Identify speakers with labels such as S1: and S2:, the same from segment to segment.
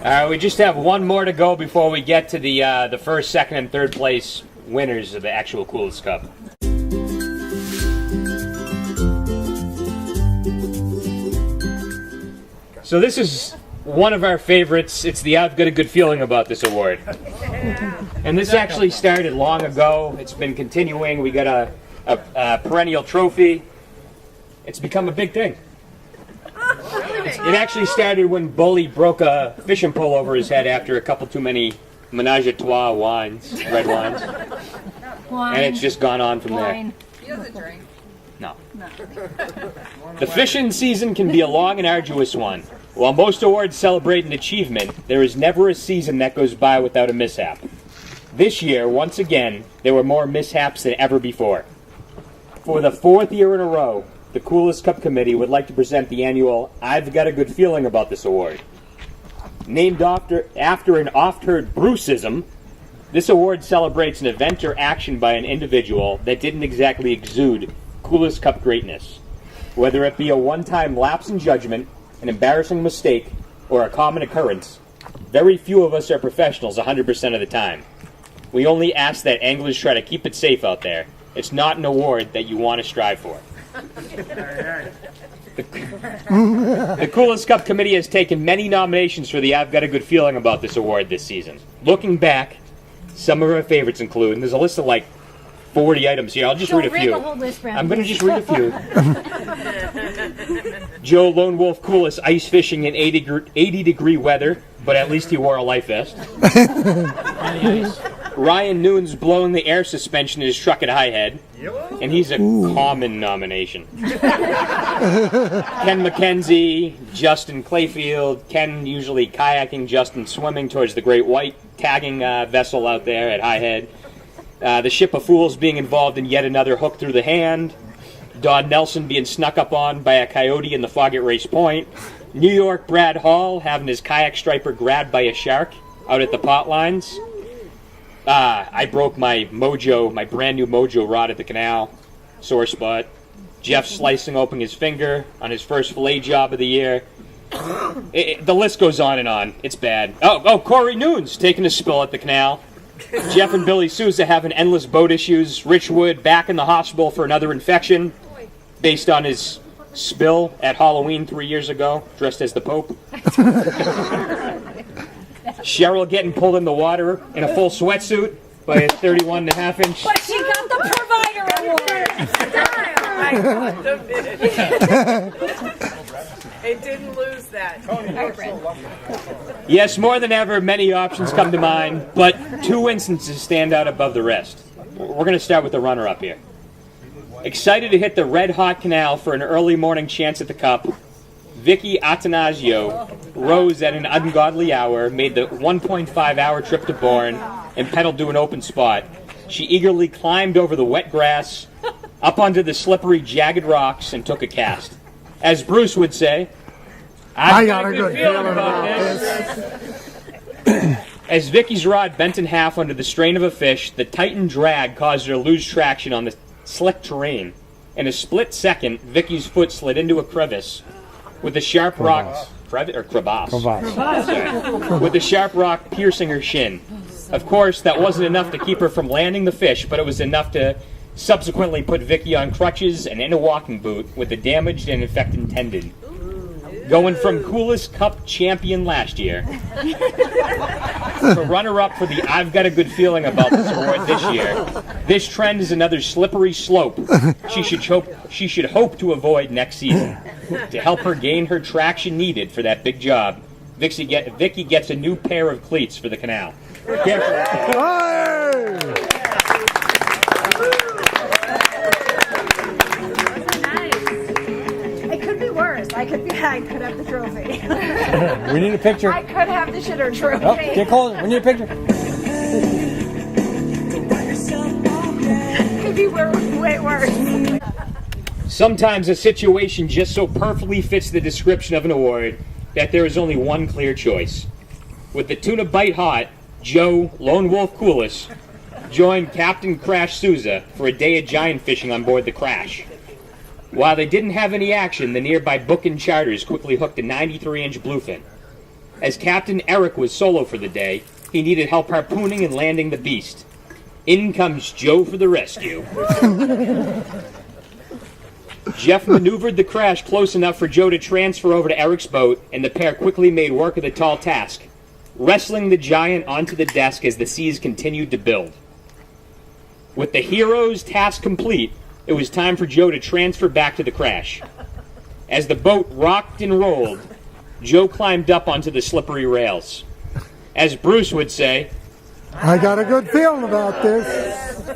S1: We just have one more to go before we get to the first, second, and third place winners of the actual Kulis Cup. So this is one of our favorites. It's the I've Got a Good Feeling About This award. And this actually started long ago. It's been continuing. We got a perennial trophy. It's become a big thing. It actually started when Bully broke a fishing pole over his head after a couple too many menage a trois wines, red wines. And it's just gone on from there.
S2: He doesn't drink.
S1: No. The fishing season can be a long and arduous one. While most awards celebrate an achievement, there is never a season that goes by without a mishap. This year, once again, there were more mishaps than ever before. For the fourth year in a row, the Kulis Cup Committee would like to present the annual I've Got a Good Feeling About This award. Named after an oft-heard Bruceism, this award celebrates an event or action by an individual that didn't exactly exude Kulis Cup greatness. Whether it be a one-time lapse in judgment, an embarrassing mistake, or a common occurrence, very few of us are professionals 100% of the time. We only ask that anglers try to keep it safe out there. It's not an award that you want to strive for. The Kulis Cup Committee has taken many nominations for the I've Got a Good Feeling About This award this season. Looking back, some of our favorites include, and there's a list of like 40 items here. I'll just read a few.
S3: The whole list, Brad,
S1: I'm going to just read a few. Joe Lone Wolf Kulis ice fishing in 80-degree weather, but at least he wore a life vest. Ryan Noon's blowing the air suspension in his truck at High Head, and he's a common nomination. Ken McKenzie, Justin Clayfield, Ken usually kayaking, Justin swimming towards the Great White tagging vessel out there at High Head. The Ship of Fools being involved in yet another hook through the hand. Don Nelson being snuck up on by a coyote in the fog at Race Point. New York Brad Hall having his kayak striper grabbed by a shark out at the pot lines. I broke my brand new Mojo rod at the canal. Sore spot. Jeff slicing open his finger on his first fillet job of the year. The list goes on and on. It's bad. Corey Noons taking a spill at the canal. Jeff and Billy Sousa having endless boat issues. Rich Wood back in the hospital for another infection based on his spill at Halloween 3 years ago, dressed as the Pope. Cheryl getting pulled in the water in a full sweatsuit by a 31.5 inch.
S3: But she got the provider award.
S2: It didn't lose that.
S1: Yes, more than ever, many options come to mind, but two instances stand out above the rest. We're going to start with the runner-up here. Excited to hit the red-hot canal for an early morning chance at the Cup, Vicky Atanasio rose at an ungodly hour, made the 1.5-hour trip to Bourne, and pedaled to an open spot. She eagerly climbed over the wet grass, up onto the slippery, jagged rocks, and took a cast. As Bruce would say, I got a good feeling about this. As Vicky's rod bent in half under the strain of a fish, the tightened drag caused her to lose traction on the slick terrain. In a split second, Vicky's foot slid into a crevice with a sharp rock... Crevasse. With a sharp rock piercing her shin. Of course, that wasn't enough to keep her from landing the fish, but it was enough to subsequently put Vicky on crutches and in a walking boot with a damaged and infected tendon. Going from Kulis Cup champion last year to runner-up for the I've Got a Good Feeling About This award this year, this trend is another slippery slope she should hope to avoid next season. To help her gain her traction needed for that big job, Vicky gets a new pair of cleats for the canal.
S3: It could be worse. I could have the trophy.
S4: We need a picture.
S3: I could have the shitter trophy.
S4: Oh, get closer. We need a picture.
S3: Could be way worse.
S1: Sometimes a situation just so perfectly fits the description of an award that there is only one clear choice. With the tuna bite hot, Joe Lone Wolf Kulis joined Captain Crash Souza for a day of giant fishing on board the Crash. While they didn't have any action, the nearby book and charters quickly hooked a 93-inch bluefin. As Captain Eric was solo for the day, he needed help harpooning and landing the beast. In comes Joe for the rescue. Jeff maneuvered the crash close enough for Joe to transfer over to Eric's boat, and the pair quickly made work of the tall task, wrestling the giant onto the desk as the seas continued to build. With the hero's task complete, it was time for Joe to transfer back to the crash. As the boat rocked and rolled, Joe climbed up onto the slippery rails. As Bruce would say,
S5: I got a good feeling about this.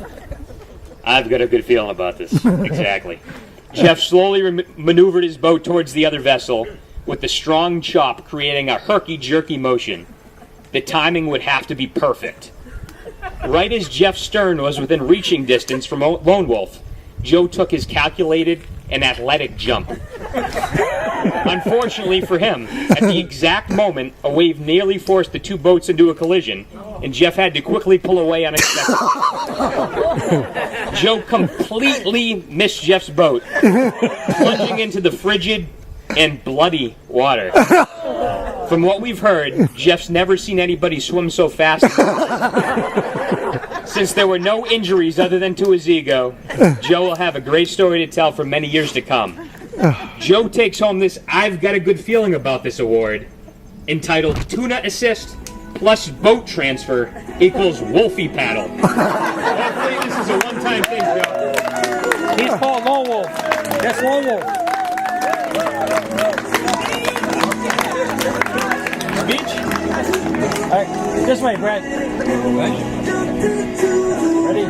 S1: I've got a good feeling about this. Exactly. Jeff slowly maneuvered his boat towards the other vessel, with the strong chop creating a herky-jerky motion. The timing would have to be perfect. Right as Jeff's stern was within reaching distance from Lone Wolf, Joe took his calculated and athletic jump. Unfortunately for him, at the exact moment, a wave nearly forced the two boats into a collision, and Jeff had to quickly pull away unexpectedly. Joe completely missed Jeff's boat, plunging into the frigid and bloody water. From what we've heard, Jeff's never seen anybody swim so fast. Since there were no injuries other than to his ego, Joe will have a great story to tell for many years to come. Joe takes home this I've Got a Good Feeling About This award, entitled Tuna Assist plus Boat Transfer equals Wolfie Paddle. Hopefully this is a one-time thing, Joe.
S4: He's called Lone Wolf. That's Lone Wolf.
S1: Speech?
S4: All right, this way, Brad. Ready?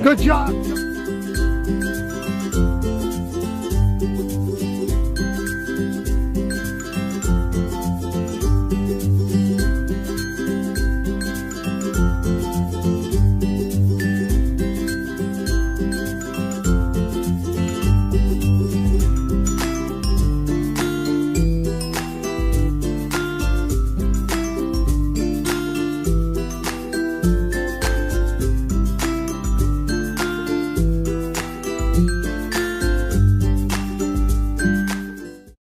S5: Good job.